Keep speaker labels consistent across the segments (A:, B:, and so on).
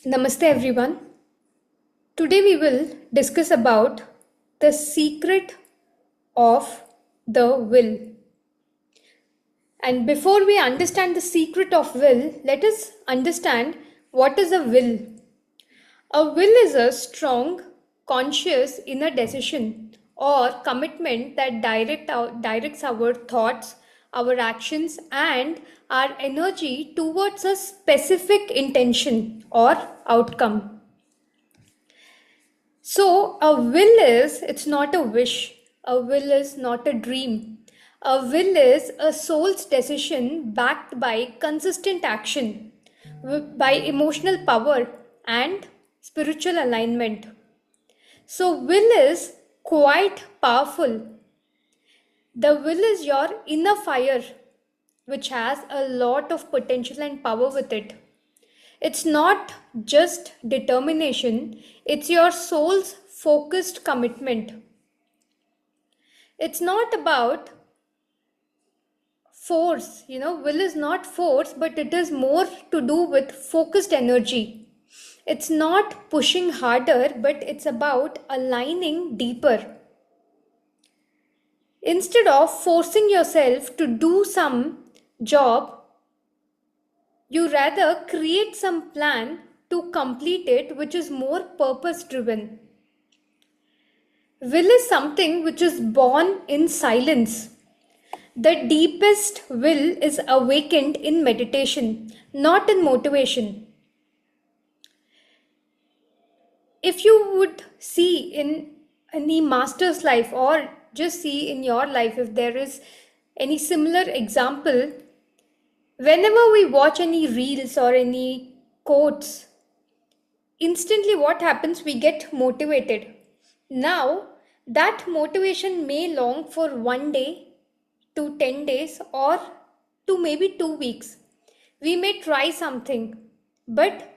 A: Namaste everyone. Today we will discuss about the secret of the will. And before we understand the secret of will, let us understand what is a will. A will is a strong, conscious inner decision or commitment that directs our thoughts, our actions, and our energy towards a specific intention or outcome. So, it's not a wish. A will is not a dream. A will is a soul's decision backed by consistent action, by emotional power and spiritual alignment. So, will is quite powerful. The will is your inner fire, which has a lot of potential and power with it. It's not just determination, it's your soul's focused commitment. It's not about force, will is not force, but it is more to do with focused energy. It's not pushing harder, but it's about aligning deeper. Instead of forcing yourself to do some job, you rather create some plan to complete it, which is more purpose driven. Will is something which is born in silence. The deepest will is awakened in meditation, not in motivation. If you would see in any master's life or just see in your life, if there is any similar example, whenever we watch any reels or any quotes, instantly what happens, we get motivated. Now, that motivation may long for 1 day to 10 days or to maybe 2 weeks. We may try something, but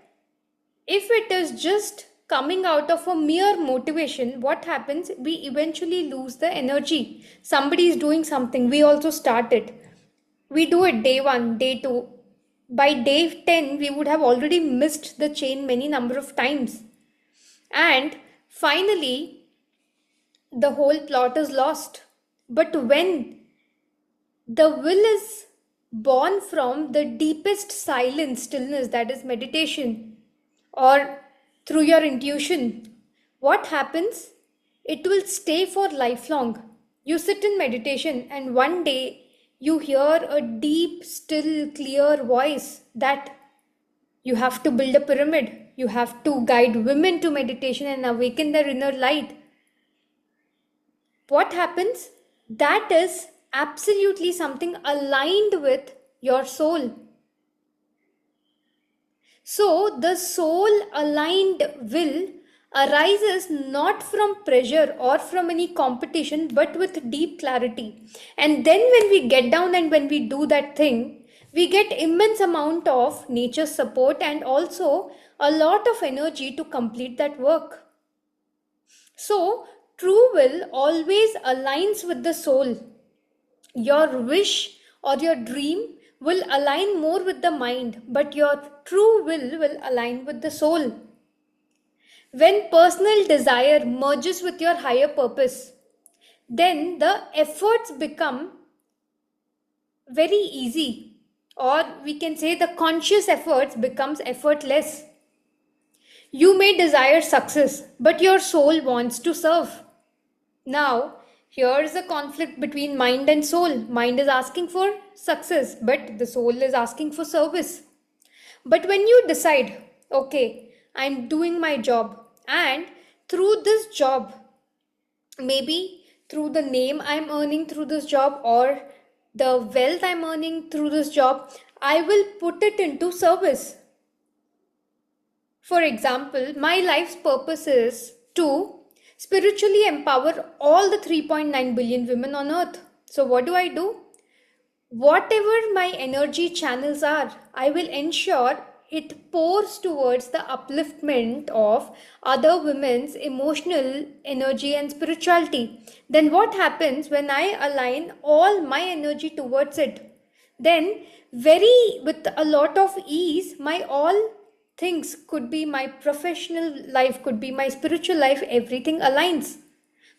A: if it is just coming out of a mere motivation, what happens? We eventually lose the energy. Somebody is doing something, we also start it. We do it day 1, day 2. By day 10, we would have already missed the chain many number of times. And finally, the whole plot is lost. But when the will is born from the deepest silence, stillness, that is meditation, or through your intuition, what happens? It will stay for lifelong. You sit in meditation, and one day you hear a deep, still, clear voice that you have to build a pyramid. You have to guide women to meditation and awaken their inner light. What happens? That is absolutely something aligned with your soul. So, the soul aligned will arises not from pressure or from any competition, but with deep clarity. And then when we get down and when we do that thing, we get immense amount of nature's support and also a lot of energy to complete that work. So, true will always aligns with the soul. Your wish or your dream will align more with the mind, but your true will align with the soul. When personal desire merges with your higher purpose, then the efforts become very easy, or we can say the conscious efforts becomes effortless. You may desire success, but your soul wants to serve. Now, here is a conflict between mind and soul. Mind is asking for success, but the soul is asking for service. But when you decide, okay, I'm doing my job, and through this job, maybe through the name I'm earning through this job or the wealth I'm earning through this job, I will put it into service. For example, my life's purpose is to spiritually empower all the 3.9 billion women on earth. So what do? Whatever my energy channels are, I will ensure it pours towards the upliftment of other women's emotional energy and spirituality. Then what happens when I align all my energy towards it? Then with a lot of ease, my all things, could be my professional life, could be my spiritual life, everything aligns.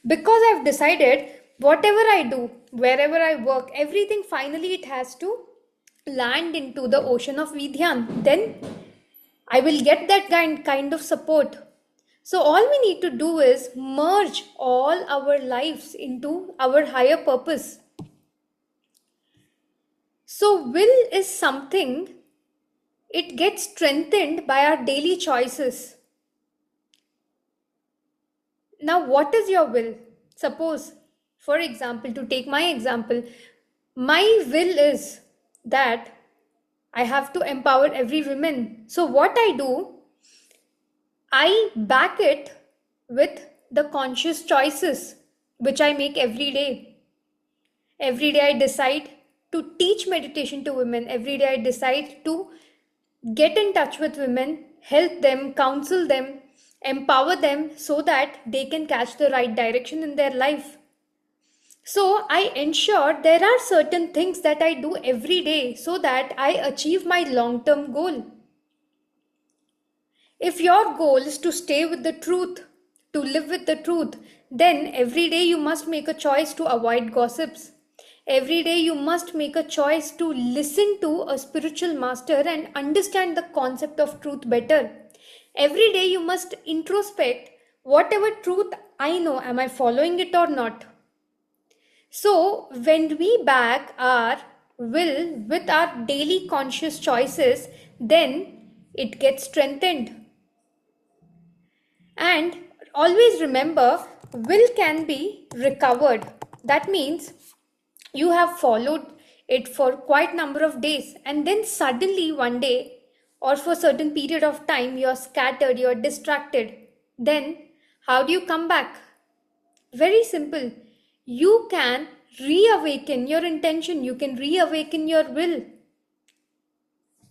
A: Because I've decided whatever I do, wherever I work, everything finally it has to land into the ocean of Vidhyan. Then I will get that kind of support. So all we need to do is merge all our lives into our higher purpose. So will is something, it gets strengthened by our daily choices. Now, what is your will? Suppose, for example, to take my example, my will is that I have to empower every woman. So what I do, I back it with the conscious choices which I make every day. Every day I decide to teach meditation to women. Every day I decide to get in touch with women, help them, counsel them, empower them so that they can catch the right direction in their life. So I ensure there are certain things that I do every day so that I achieve my long-term goal. If your goal is to stay with the truth, to live with the truth, then every day you must make a choice to avoid gossips. Every day you must make a choice to listen to a spiritual master and understand the concept of truth better. Every day you must introspect whatever truth I know, am I following it or not? So when we back our will with our daily conscious choices, then it gets strengthened. And always remember, will can be recovered. That means you have followed it for quite number of days and then suddenly one day or for a certain period of time you're scattered, you're distracted. Then how do you come back? Very simple. You can reawaken your intention, you can reawaken your will.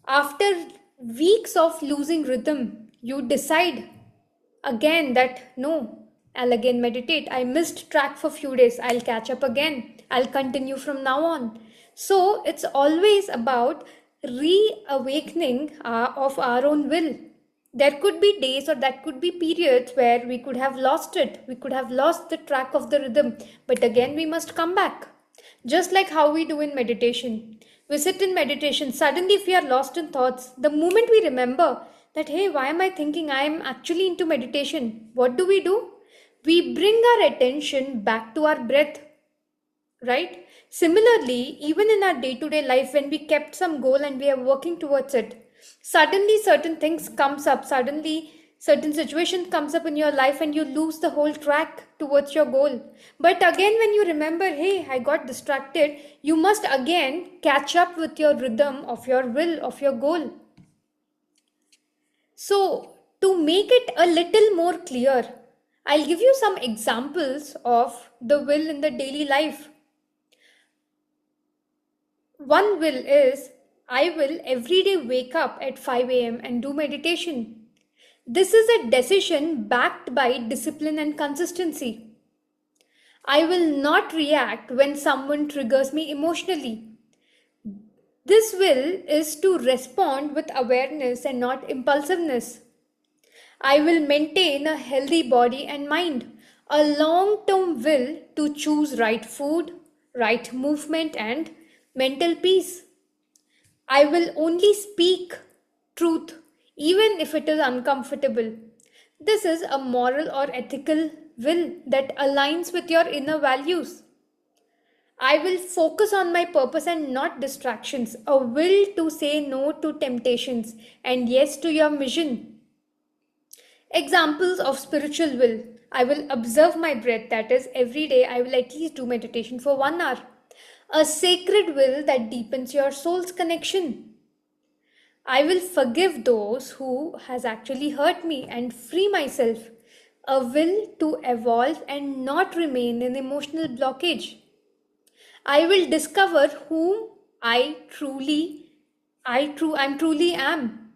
A: After weeks of losing rhythm, you decide again that no, I'll again meditate. I missed track for few days. I'll catch up again. I'll continue from now on. So it's always about reawakening of our own will. There could be days or that could be periods where we could have lost it. We could have lost the track of the rhythm. But again, we must come back. Just like how we do in meditation. We sit in meditation. Suddenly, if we are lost in thoughts, the moment we remember that, hey, why am I thinking I am actually into meditation? What do? We bring our attention back to our breath, right? Similarly, even in our day-to-day life, when we kept some goal and we are working towards it, suddenly certain things comes up, suddenly certain situation comes up in your life and you lose the whole track towards your goal. But again, when you remember, hey, I got distracted, you must again catch up with your rhythm of your will, of your goal. So, to make it a little more clear, I'll give you some examples of the will in the daily life. One will is, I will every day wake up at 5 a.m. and do meditation. This is a decision backed by discipline and consistency. I will not react when someone triggers me emotionally. This will is to respond with awareness and not impulsiveness. I will maintain a healthy body and mind, a long-term will to choose right food, right movement and mental peace. I will only speak truth even if it is uncomfortable. This is a moral or ethical will that aligns with your inner values. I will focus on my purpose and not distractions, a will to say no to temptations and yes to your mission. Examples of spiritual will. I will observe my breath, that is, every day I will at least do meditation for 1 hour. A sacred will that deepens your soul's connection. I will forgive those who has actually hurt me and free myself. A will to evolve and not remain in emotional blockage. I will discover whom I truly am.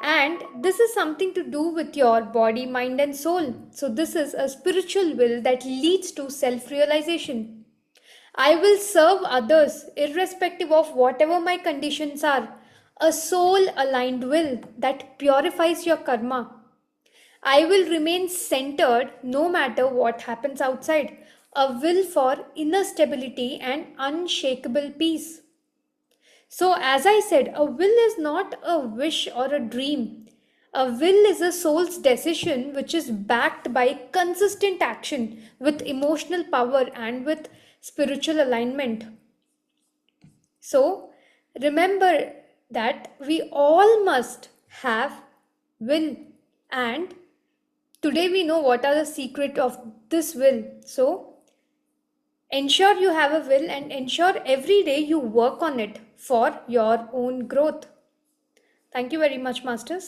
A: And this is something to do with your body, mind and soul. So this is a spiritual will that leads to self-realization. I will serve others irrespective of whatever my conditions are. a soul aligned will that purifies your karma. I will remain centered no matter what happens outside, a will for inner stability and unshakable peace. So, as I said, a will is not a wish or a dream. A will is a soul's decision which is backed by consistent action with emotional power and with spiritual alignment. So, remember that we all must have will, and today we know what are the secret of this will. So, ensure you have a will and ensure every day you work on it for your own growth. Thank you very much, Masters.